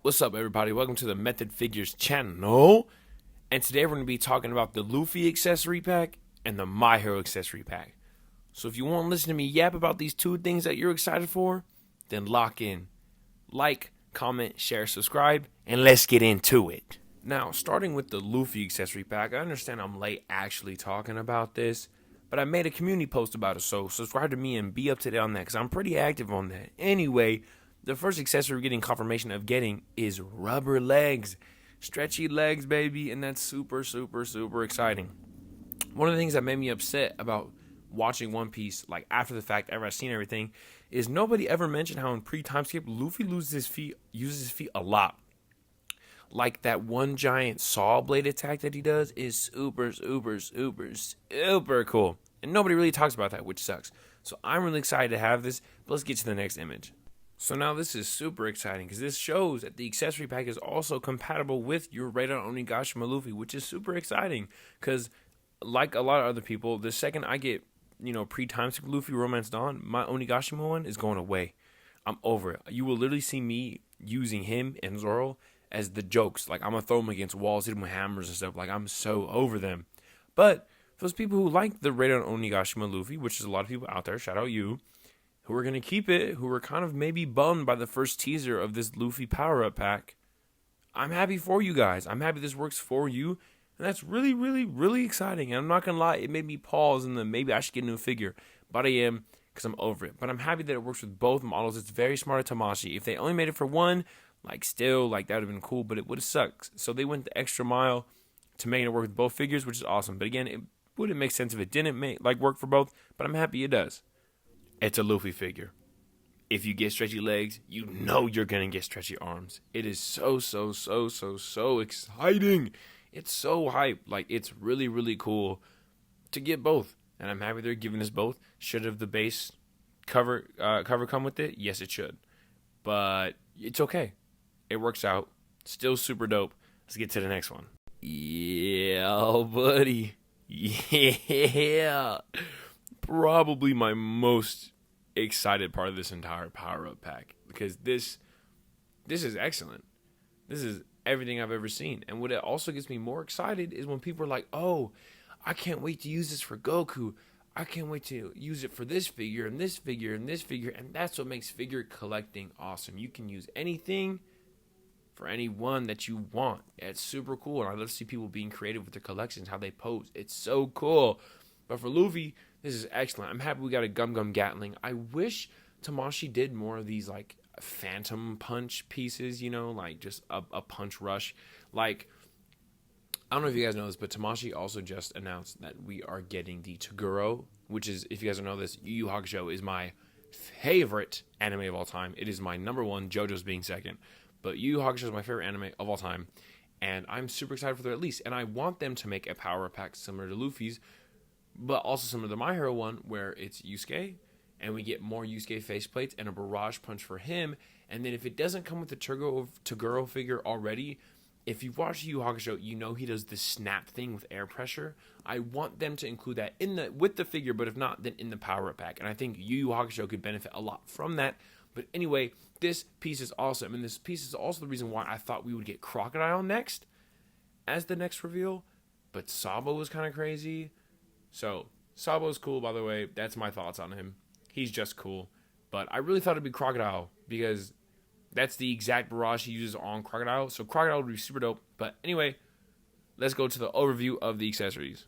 What's up, everybody? Welcome to the Method Figures channel. And today we're going to be talking about the Luffy accessory pack and the My Hero accessory pack. So if you want to listen to me yap about these two things that you're excited for, then lock in. Like, comment, share, subscribe, and let's get into it. Now, starting with the Luffy accessory pack, I understand I'm late actually talking about this, but I made a community post about it, so subscribe to me and be up to date on that, because I'm pretty active on that. Anyway, the first accessory we're getting confirmation of getting is rubber legs. Stretchy legs, baby, and that's super, super, super exciting. One of the things that made me upset about watching One Piece, like after the fact, after I've seen everything, is nobody ever mentioned how in pre-time skip, Luffy uses his feet a lot. Like that one giant saw blade attack that he does is super, super, super, super cool. And nobody really talks about that, which sucks. So I'm really excited to have this, but let's get to the next image. So now this is super exciting because this shows that the accessory pack is also compatible with your Raiden Onigashima Luffy, which is super exciting because like a lot of other people, the second I get, pre-time skip Luffy Romance Dawn, my Onigashima one is going away. I'm over it. You will literally see me using him and Zoro as the jokes. Like I'm going to throw them against walls, hit them with hammers and stuff. Like I'm so over them. But those people who like the Raiden Onigashima Luffy, which is a lot of people out there, shout out you, who are going to keep it, who are kind of maybe bummed by the first teaser of this Luffy power-up pack, I'm happy for you guys. I'm happy this works for you. And that's really, really, really exciting. And I'm not going to lie, it made me pause and then maybe I should get a new figure. But I am, because I'm over it. But I'm happy that it works with both models. It's very smart of Tamashii. If they only made it for one, that would have been cool, but it would have sucked. So they went the extra mile to make it work with both figures, which is awesome. But again, it wouldn't make sense if it didn't work for both. But I'm happy it does. It's a Luffy figure. If you get stretchy legs, you know you're going to get stretchy arms. It is so, so, so, so, so exciting. It's so hype. It's really, really cool to get both. And I'm happy they're giving us both. Should have the base cover come with it? Yes, it should. But it's okay. It works out. Still super dope. Let's get to the next one. Yeah, buddy. Yeah. Probably my most excited part of this entire power-up pack because this is excellent. This is everything I've ever seen. And what it also gets me more excited is when people are like, oh, I can't wait to use this for Goku. I can't wait to use it for this figure and this figure and this figure. And that's what makes figure collecting awesome. You can use anything for any one that you want. It's super cool. And I love to see people being creative with their collections, how they pose. It's so cool. But for Luffy, this is excellent. I'm happy we got a Gum Gatling. I wish Tamashii did more of these phantom punch pieces, just a punch rush. I don't know if you guys know this, but Tamashii also just announced that we are getting the Toguro, which is, if you guys don't know this, Yu Yu Hakusho is my favorite anime of all time. It is my number one, JoJo's being second. But Yu Yu Hakusho is my favorite anime of all time. And I'm super excited for their release. And I want them to make a power pack similar to Luffy's, but also similar to My Hero one, where it's Yusuke, and we get more Yusuke faceplates and a barrage punch for him. And then if it doesn't come with the Toguro figure already, if you've watched Yu Yu Hakusho, you know he does this snap thing with air pressure. I want them to include that with the figure, but if not, then in the power-up pack. And I think Yu Yu Hakusho could benefit a lot from that. But anyway, this piece is awesome. And this piece is also the reason why I thought we would get Crocodile next as the next reveal. But Sabo was kind of crazy. So, Sabo's cool, by the way. That's my thoughts on him. He's just cool. But I really thought it'd be Crocodile because that's the exact barrage he uses on Crocodile. So, Crocodile would be super dope. But anyway, let's go to the overview of the accessories.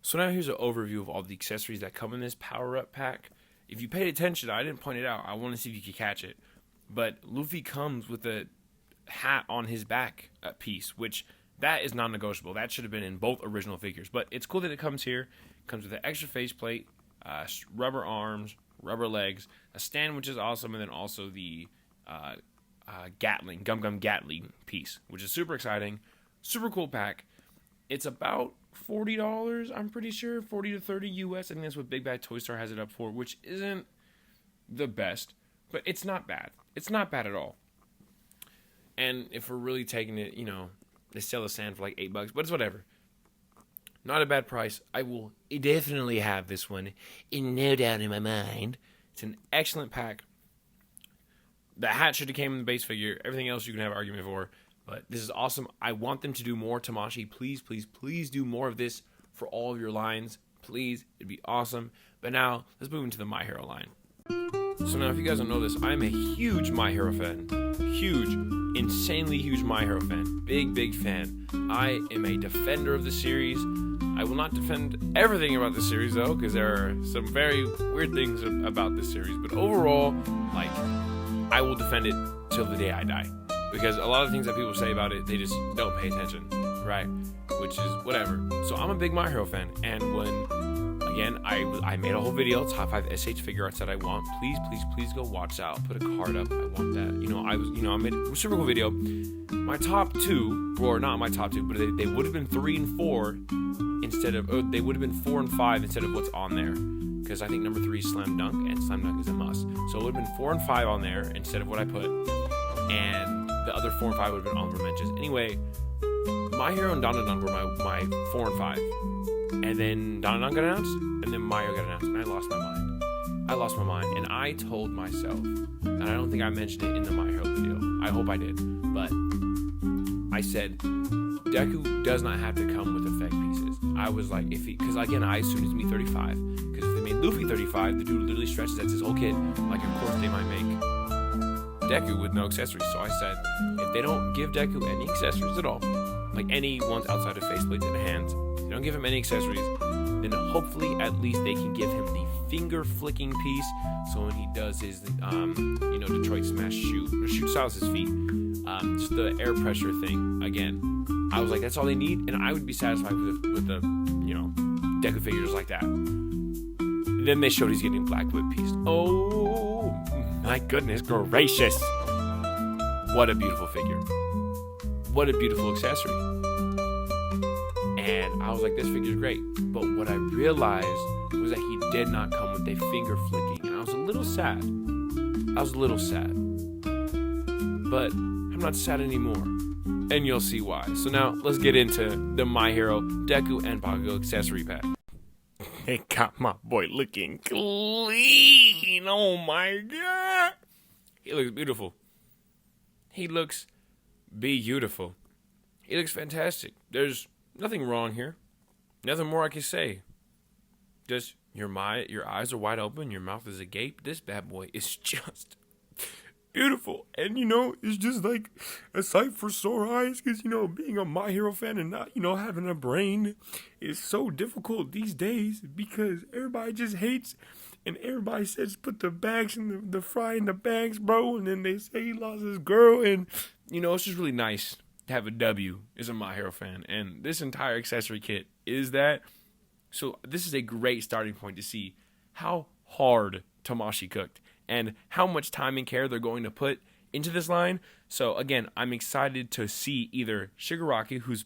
So, now here's an overview of all the accessories that come in this power-up pack. If you paid attention, I didn't point it out. I want to see if you could catch it. But Luffy comes with a hat on his back piece, which that is non-negotiable. That should have been in both original figures. But it's cool that it comes here. It comes with an extra faceplate, rubber arms, rubber legs, a stand, which is awesome, and then also the Gum Gatling piece, which is super exciting. Super cool pack. It's about $40, I'm pretty sure. 40 to 30 US. I think that's what Big Bad Toy Store has it up for, which isn't the best. But it's not bad. It's not bad at all. And if we're really taking it, they sell the sand for $8, but it's whatever. Not a bad price. I will definitely have this one, in no doubt in my mind. It's an excellent pack. The hat should have came in the base figure. Everything else you can have an argument for. But this is awesome. I want them to do more Tamashii. Please, please, please do more of this for all of your lines. Please. It'd be awesome. But now, let's move into the My Hero line. So now, if you guys don't know this, I'm a huge My Hero fan. Huge, insanely huge My Hero fan. Big, big fan. I am a defender of the series. I will not defend everything about the series, though, because there are some very weird things about this series. But overall, like, I will defend it till the day I die. Because a lot of things that people say about it, they just don't pay attention, right? Which is whatever. So I'm a big My Hero fan. And when, again, I made a whole video, top 5 SH figure arts that I want. Please, please, please go watch that. I'll put a card up. I want that. I made a super cool video. My top 2, or not my top 2, but they would have been 3 and 4 instead of, they would have been 4 and 5 instead of what's on there. Because I think number 3 is Slam Dunk, and Slam Dunk is a must. So it would have been 4 and 5 on there instead of what I put. And the other 4 and 5 would have been honorable mentions. Anyway, My Hero and Donadon were my 4 and 5. And then Donadon got announced, and then My Hero got announced, and I lost my mind. And I told myself, and I don't think I mentioned it in the My Hero video. I hope I did. But I said, Deku does not have to come with effect pieces. I was like, because again, I assumed it's me 35. Because if they made Luffy 35, the dude literally stretches that's his whole kit. Like, of course they might make Deku with no accessories. So I said, if they don't give Deku any accessories at all, like any ones outside of faceplates and hands, if they don't give him any accessories, then hopefully at least they can give him the finger flicking piece. So when he does his, Detroit Smash shoot styles his feet, just the air pressure thing. Again, I was like, that's all they need, and I would be satisfied with the Deku figures like that. Then they showed he's getting Black Whip piece. Oh my goodness gracious! What a beautiful figure! What a beautiful accessory! And I was like, this figure's great. But what I realized was that he did not come with a finger flicking, and I was a little sad. But I'm not sad anymore. And you'll see why. So now, let's get into the My Hero Deku and Bakugo accessory pack. They got my boy looking clean. Oh my god. He looks beautiful. He looks beautiful. He looks fantastic. There's nothing wrong here. Nothing more I can say. Just your eyes are wide open, your mouth is agape. This bad boy is just beautiful. And it's just like a sight for sore eyes, because being a My Hero fan and not having a brain is so difficult these days, because everybody just hates, and everybody says put the bags in the fry in the bags, bro, and then they say he lost his girl, and it's just really nice to have a W as a My Hero fan, and this entire accessory kit is that. So this is a great starting point to see how hard Tamashii cooked and how much time and care they're going to put into this line. So again, I'm excited to see either Shigaraki, who's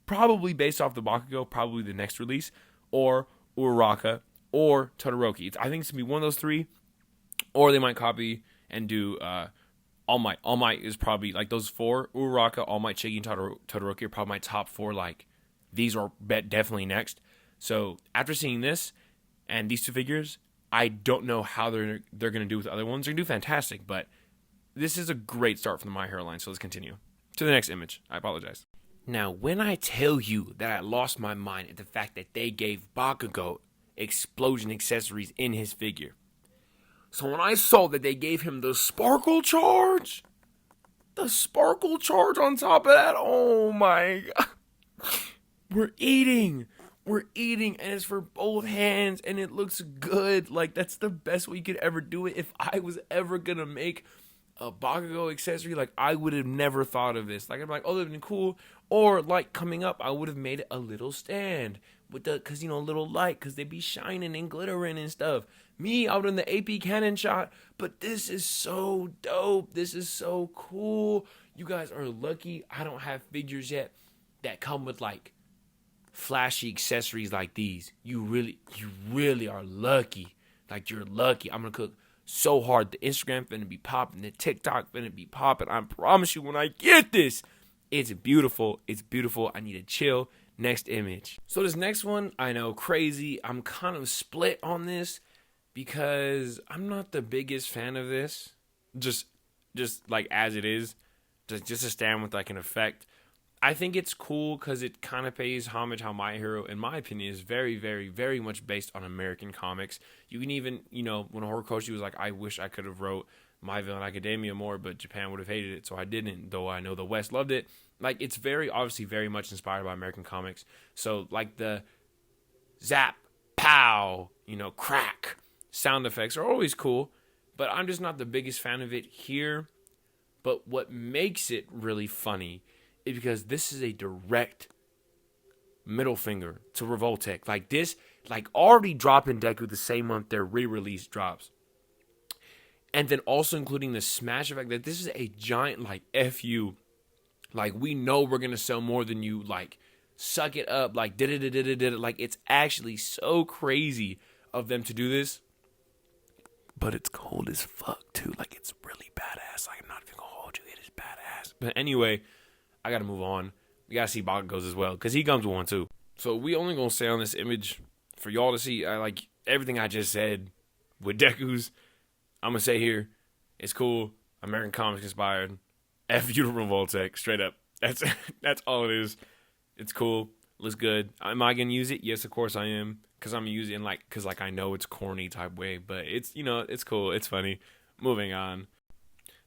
probably based off the Bakugo, probably the next release, or Uraraka, or Todoroki. I think it's going to be one of those 3, or they might copy and do All Might. All Might is probably, like, those 4, Uraraka, All Might, Shiggy, and Todoroki are probably my top 4, like, these are definitely next. So after seeing this and these 2 figures, I don't know how they're going to do with the other ones. They're going to do fantastic, but this is a great start from the My Hero line. So let's continue to the next image. I apologize. Now, when I tell you that I lost my mind at the fact that they gave Bakugo explosion accessories in his figure. So when I saw that they gave him the sparkle charge on top of that, oh my god. We're eating, and it's for both hands, and it looks good. Like, that's the best way you could ever do it. If I was ever gonna make a Bakugo accessory, like, I would have never thought of this. Like, I'm like, oh, that would have been cool. Or, like, coming up, I would have made it a little stand with because, a little light, because they be shining and glittering and stuff. Me, out in the AP cannon shot, but this is so dope. This is so cool. You guys are lucky I don't have figures yet that come with, like, flashy accessories like these. You really are lucky. Like, you're lucky. I'm gonna cook so hard. The Instagram finna be popping. The TikTok finna be popping. I promise you, when I get this, it's beautiful. It's beautiful. I need to chill. Next image. So this next one, I know, crazy. I'm kind of split on this because I'm not the biggest fan of this. Just just like as it is, just to stand with like an effect. I think it's cool because it kind of pays homage how My Hero, in my opinion, is very, very, very much based on American comics. You can even, when Horikoshi was like, I wish I could have wrote My Villain Academia more, but Japan would have hated it, so I didn't, though I know the West loved it. Like, it's very, obviously, very much inspired by American comics. So, like, the zap, pow, crack sound effects are always cool, but I'm just not the biggest fan of it here. But what makes it really funny is because this is a direct middle finger to Revoltech. Like this, like already dropping Deku the same month their re-release drops. And then also including the smash effect that this is a giant like F you. Like we know we're going to sell more than you. Like suck it up. Like did it. Like it's actually so crazy of them to do this. But it's cold as fuck too. Like it's really badass. Like I'm not even gonna hold you. It is badass. But anyway, I gotta move on. We gotta see Bakugo's as well, because he comes with one too. So we only gonna say on this image for y'all to see like everything I just said with Deku's. I'm gonna say here, it's cool, American comics inspired. F you to Revoltech, straight up. That's all it is. It's cool, looks good. Am I gonna use it? Yes, of course I am, because I'm using because I know it's corny type way, but it's it's cool, it's funny. Moving on.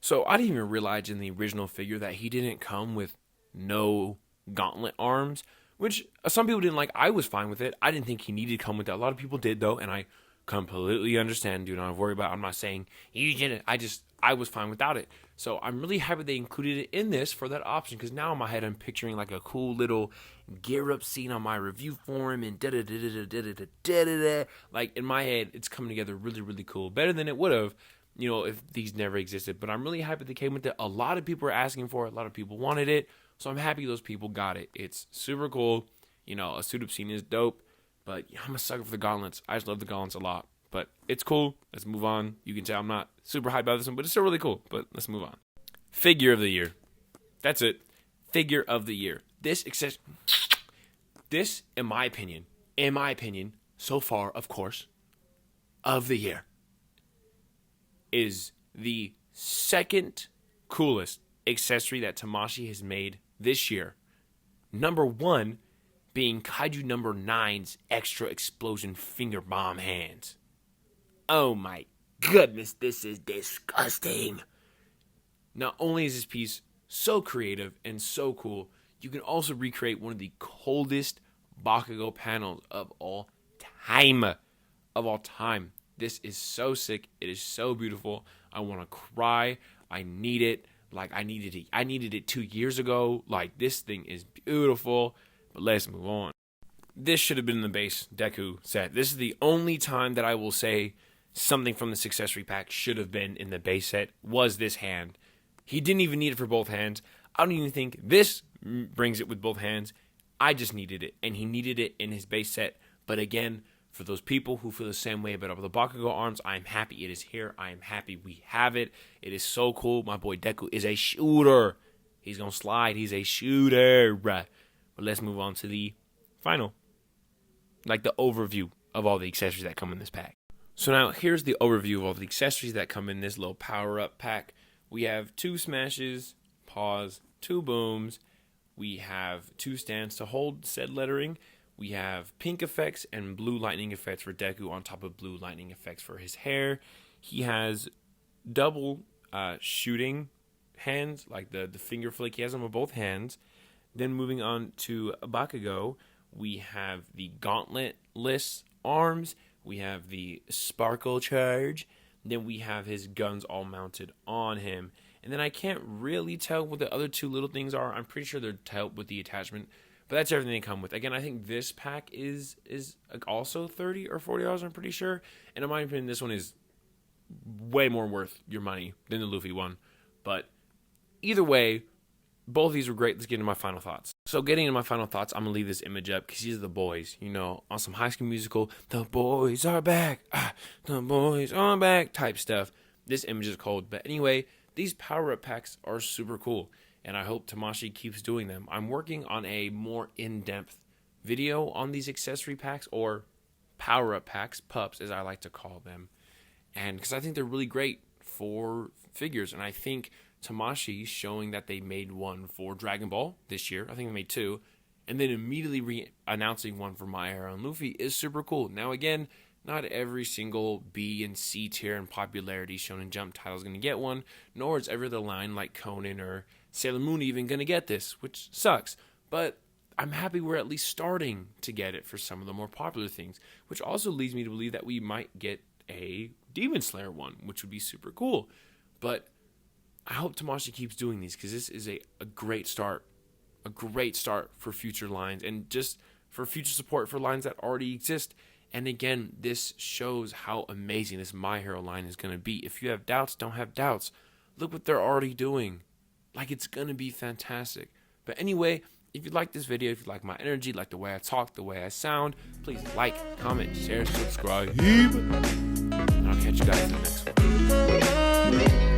So I didn't even realize in the original figure that he didn't come with no gauntlet arms, which some people didn't like. I was fine with it. I didn't think he needed to come with that. A lot of people did though, and I completely understand. Do not worry about it. I'm not saying you didn't. I was fine without it. So I'm really happy they included it in this for that option, because now in my head I'm picturing like a cool little gear up scene on my review forum and like in my head it's coming together really, really cool. Better than it would have, if these never existed. But I'm really happy they came with it. A lot of people were asking for it. A lot of people wanted it. So I'm happy those people got it. It's super cool. A suit up scene is dope. But I'm a sucker for the gauntlets. I just love the gauntlets a lot. But it's cool. Let's move on. You can tell I'm not super hyped about this one, but it's still really cool. But let's move on. Figure of the year. That's it. Figure of the year. This, in my opinion, so far, of course, of the year, is the second coolest accessory that Tamashii has made this year. Number one being Kaiju number 9's extra explosion finger bomb hands. Oh my goodness, this is disgusting. Not only is this piece so creative and so cool, you can also recreate one of the coldest Bakugo panels of all time. This is so sick. It is so beautiful. I want to cry. I need it. Like I needed it 2 years ago. Like this thing is beautiful. But let's move on. This should have been in the base Deku set. This is the only time that I will say something from this accessory pack should have been in the base set, was this hand. He didn't even need it for both hands. I don't even think this brings it with both hands. I just needed it, and he needed it in his base set. But again, for those people who feel the same way about the Bakugo arms, I am happy it is here. I am happy we have it. It is so cool. My boy Deku is a shooter. He's going to slide. He's a shooter. But let's move on to the final, like the overview of all the accessories that come in this pack. So now here's the overview of all the accessories that come in this little power-up pack. We have 2 smashes, paws, 2 booms. We have 2 stands to hold said lettering. We have pink effects and blue lightning effects for Deku on top of blue lightning effects for his hair. He has double shooting hands, like the finger flick. He has them with both hands. Then moving on to Bakugo, we have the gauntletless arms. We have the sparkle charge. Then we have his guns all mounted on him. And then I can't really tell what the other 2 little things are. I'm pretty sure they're to help with the attachment. But that's everything they come with. Again, I think this pack is also $30 or $40, I'm pretty sure. And in my opinion, this one is way more worth your money than the Luffy one. But either way, both of these were great. Let's get into my final thoughts. So getting into my final thoughts, I'm going to leave this image up because these are the boys. On some High School Musical, the boys are back. The boys are back type stuff. This image is cold. But anyway, these power-up packs are super cool. And I hope Tamashii keeps doing them. I'm working on a more in-depth video on these accessory packs, or power-up packs, pups as I like to call them. And because I think they're really great 4 figures. And I think Tamashii showing that they made one for Dragon Ball this year. I think they made 2. And then immediately announcing one for My Hero and Luffy is super cool. Now, again, not every single B and C tier in popularity Shonen Jump title is going to get one, nor is every other line like Conan or Sailor Moon even going to get this, which sucks. But I'm happy we're at least starting to get it for some of the more popular things, which also leads me to believe that we might get a Demon Slayer one, which would be super cool. But I hope Tamashii keeps doing these, because this is a great start. A great start for future lines, and just for future support for lines that already exist. And again, this shows how amazing this My Hero line is going to be. If you have doubts, don't have doubts. Look what they're already doing. Like, it's going to be fantastic. But anyway, if you like this video, if you like my energy, like the way I talk, the way I sound, please like, comment, share, subscribe. And I'll catch you guys in the next one.